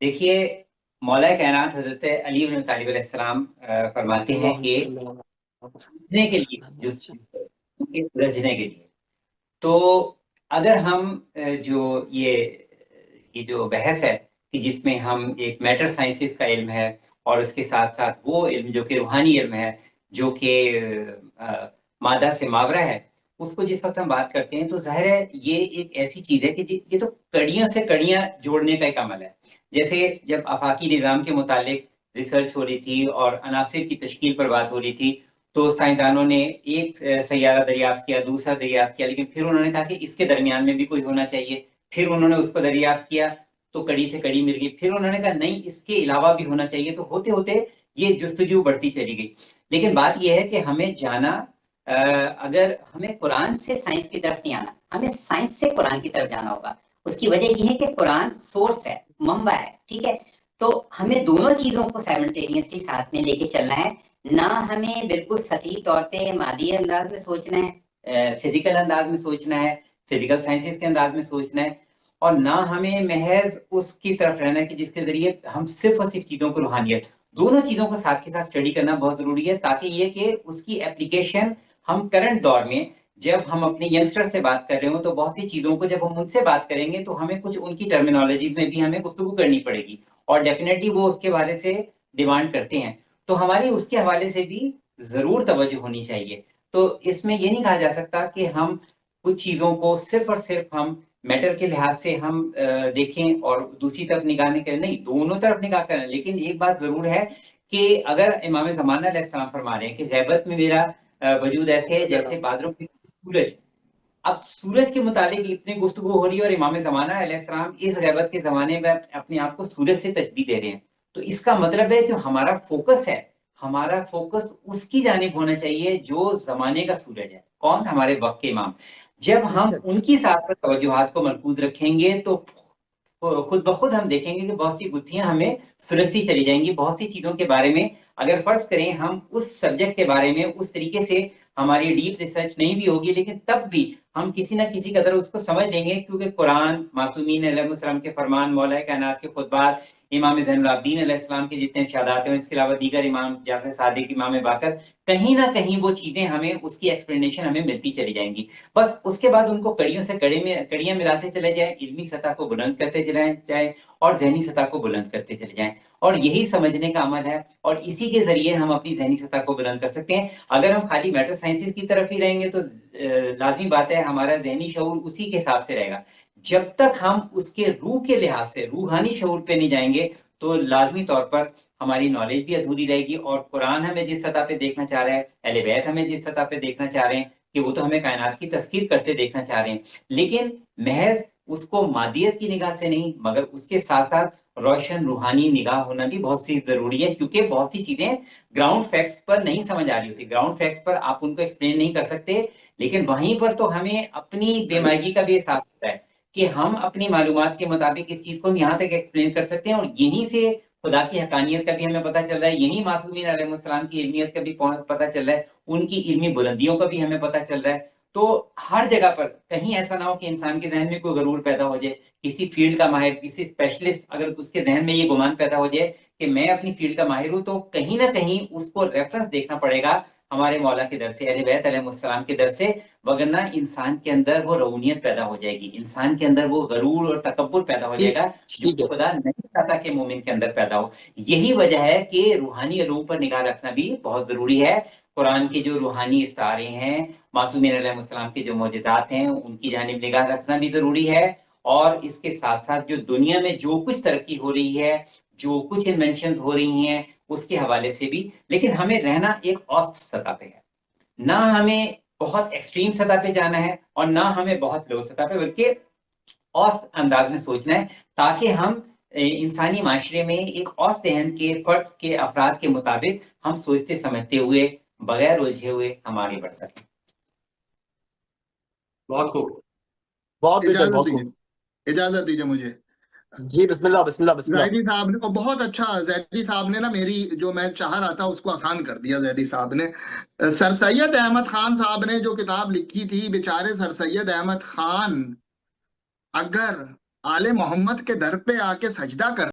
देखिए, मौला कायनात हजरत अली इब्न तालिब अलैहिस्सलाम फरमाते हैं कि उलझने के लिए उनके उलझने के लिए तो अगर हम जो ये जो बहस है कि जिसमें हम एक मैटर साइंसेस का इल्म है और उसके साथ साथ वो इल्म जो कि रूहानी इल्म है, जो कि मादा से मावरा है, उसको जिस वक्त हम बात करते हैं तो जाहिर है ये एक ऐसी चीज है कि ये तो कड़ियों से कड़ियां जोड़ने का एक अमल है। जैसे जब आफाकी निज़ाम के मुतालिक रिसर्च हो रही थी और अनासिर की तश्कील पर बात हो रही थी, तो साइंसदानों ने एक सैयारा दरियाफ्त किया, दूसरा दरियाफ्त किया, लेकिन फिर उन्होंने कहा कि इसके दरमियान में भी कोई होना चाहिए। फिर उन्होंने उसको दरियाफ्त किया तो कड़ी से कड़ी मिल गई। फिर उन्होंने कहा नहीं, इसके अलावा भी होना चाहिए। तो होते होते ये जुस्तजू बढ़ती चली गई। लेकिन बात यह है कि हमें जाना, अगर हमें कुरान से साइंस की तरफ नहीं आना, हमें साइंस से कुरान की तरफ जाना होगा। उसकी वजह यह है कि कुरान सोर्स है, मंबा है, ठीक है। तो हमें दोनों चीजों को साइमल्टेनियसली साथ में लेके चलना है। ना हमें बिल्कुल सटीक तौर पे मादी अंदाज में सोचना है, फिजिकल अंदाज में सोचना है, फिजिकल साइंसेस के अंदाज में सोचना है, और ना हमें महज उसकी तरफ रहना है कि जिसके जरिए हम सिर्फ और सिर्फ चीजों को रूहानियत, दोनों चीजों को साथ के साथ स्टडी करना बहुत जरूरी है, ताकि ये कि उसकी एप्लीकेशन हम करंट दौर में जब हम अपने यंगस्टर से बात कर रहे हो तो बहुत सी चीजों को जब हम उनसे बात करेंगे तो हमें कुछ उनकी टर्मिनोलॉजीज में भी हमें गुफ्तगू करनी पड़ेगी, और डेफिनेटली वो उसके बारे से डिमांड करते हैं। तो हमारी उसके हवाले से भी जरूर तवज्जो होनी चाहिए। तो इसमें ये नहीं कहा जा सकता कि हम कुछ चीजों को सिर्फ और सिर्फ हम मैटर के लिहाज से हम देखें और दूसरी तरफ निगाह नहीं करें। नहीं, दोनों तरफ निगाह करें। लेकिन एक बात जरूर है कि अगर इमाम ज़माना अलैहिस्सलाम फरमा रहे हैं कि गैबत में मेरा वजूद ऐसे है जैसे बादलों की सूरज। अब सूरज के मुतालिक इतनी गुफ्तगू हो रही है और इमाम ज़माना अलैहिस्सलाम इस गैबत के जमाने में अपने आप को सूरज से तशबीह दे रहे हैं। तो इसका मतलब है जो हमारा फोकस है, हमारा फोकस उसकी जानिब होना चाहिए जो जमाने का सूरज है। कौन? हमारे वक्त के इमाम। जब हम उनकी साथ पर तवज्जुहात को मरकूज रखेंगे तो खुद ब खुद हम देखेंगे कि बहुत सी गुत्थियां हमें सुलझती चली जाएंगी। बहुत सी चीजों के बारे में अगर फर्ज करें हम उस सब्जेक्ट के बारे में उस तरीके से हमारी डीप रिसर्च नहीं भी होगी, लेकिन तब भी हम किसी ना किसी कदर उसको समझ लेंगे, क्योंकि कुरान, मासूमीन अलैहिस्सलाम के फरमान, मौला कायनात के खुतबात, इमाम ज़ैनुल आबिदीन अलैहिस्सलाम के जितने इरशादात हैं, इसके अलावा दीगर इमाम जाफर सादिक, इमाम बाकर, कहीं ना कहीं वो चीजें हमें उसकी एक्सप्लेनेशन हमें मिलती चली जाएंगी। बस उसके बाद उनको कड़ियों से कड़ियां मिलाते चले जाएं, इल्मी सतह को बुलंद करते चले जाएं और जहनी सतह को बुलंद करते चले जाएं। और यही समझने का अमल है, और इसी के जरिए हम अपनी जहनी सतह को बुलंद कर सकते हैं। अगर हम खाली मैटर साइंसेस की तरफ ही रहेंगे तो लाजमी बात है हमारा जहनी शऊर उसी के हिसाब से रहेगा। जब तक हम उसके रूह के लिहाज से रूहानी शऊर पे नहीं जाएंगे तो लाजमी तौर पर हमारी नॉलेज भी अधूरी रहेगी। और कुरान हमें जिस सतह पे देखना चाह रहा है, अहले बैत हमें जिस सतह पे देखना चाह रहे हैं कि वो तो हमें कायनात की तस्कीर करते देखना चाह रहे हैं, लेकिन महज उसको मादियत की निगाह से नहीं, मगर उसके साथ साथ रोशन रूहानी निगाह होना भी बहुत सी जरूरी है। क्योंकि बहुत सी चीजें ग्राउंड फैक्ट्स पर नहीं समझ आ रही होती, ग्राउंड फैक्ट्स पर आप उनको एक्सप्लेन नहीं कर सकते, लेकिन वहीं पर तो हमें अपनी बेमायगी का भी एहसास होता है कि हम अपनी मालूमात के मुताबिक इस चीज को हम यहाँ तक एक्सप्लेन कर सकते हैं, और यहीं से खुदा की हकानियत का भी हमें पता चल रहा है, यही मासूमीन अलैहिस्सलाम की इल्मियत का भी पता चल रहा है, उनकी इल्मी बुलंदियों का भी हमें पता चल रहा है। तो हर जगह पर कहीं ऐसा ना हो कि इंसान के जहन में कोई गरूर पैदा हो जाए, किसी फील्ड का माहिर, किसी स्पेशलिस्ट, अगर उसके जहन में ये गुमान पैदा हो जाए कि मैं अपनी फील्ड का माहिर हूं, तो कहीं ना कहीं उसको रेफरेंस देखना पड़ेगा हमारे मौला के दर से, अहले बैत अलैहिस्सलाम के दर से। वगरना इंसान के अंदर वो रऊनियत पैदा हो जाएगी, इंसान के अंदर वो गरूर और तकब्बुर पैदा हो ठीक जाएगा जो ठीक है। खुदा नहीं चाहता कि मोमिन के अंदर पैदा हो। यही वजह है कि रूहानी अलूम पर निगाह रखना भी बहुत जरूरी है। कुरान के जो रूहानी इस्तारे हैं, मासूमीन अलैहिस्सलाम के जो मौजूदात हैं, उनकी जानिब निगाह रखना भी जरूरी है। और इसके साथ साथ जो दुनिया में जो कुछ तरक्की हो रही है, जो कुछ इन्वेंशन हो रही हैं, उसके हवाले से भी। लेकिन हमें रहना एक औसत सतह पे है, ना हमें बहुत एक्सट्रीम सतह पे जाना है और ना हमें बहुत लो सतह पे, बल्कि औसत अंदाज में सोचना है, ताकि हम इंसानी माशरे में एक औसत जहन के फर्द के अफराद के मुताबिक हम सोचते समझते हुए बगैर उलझे हुए हम आगे बढ़ सकें। बहुत खूब। बहुत बेहतर, इजाजत बहुत दीजिए, खूब। इजाजत दीजिए मुझे। जी, बिस्मिल्लाह बिस्मिल्लाह बिस्मिल्लाह। जैदी साहब ने, और बहुत अच्छा, जैदी साहब ने ना मेरी जो मैं चाह रहा था उसको आसान कर दिया। जैदी साहब ने, सर सैयद अहमद खान साहब ने जो किताब लिखी थी, बेचारे सर सैयद अहमद खान अगर आले मोहम्मद के दर पे आके सजदा कर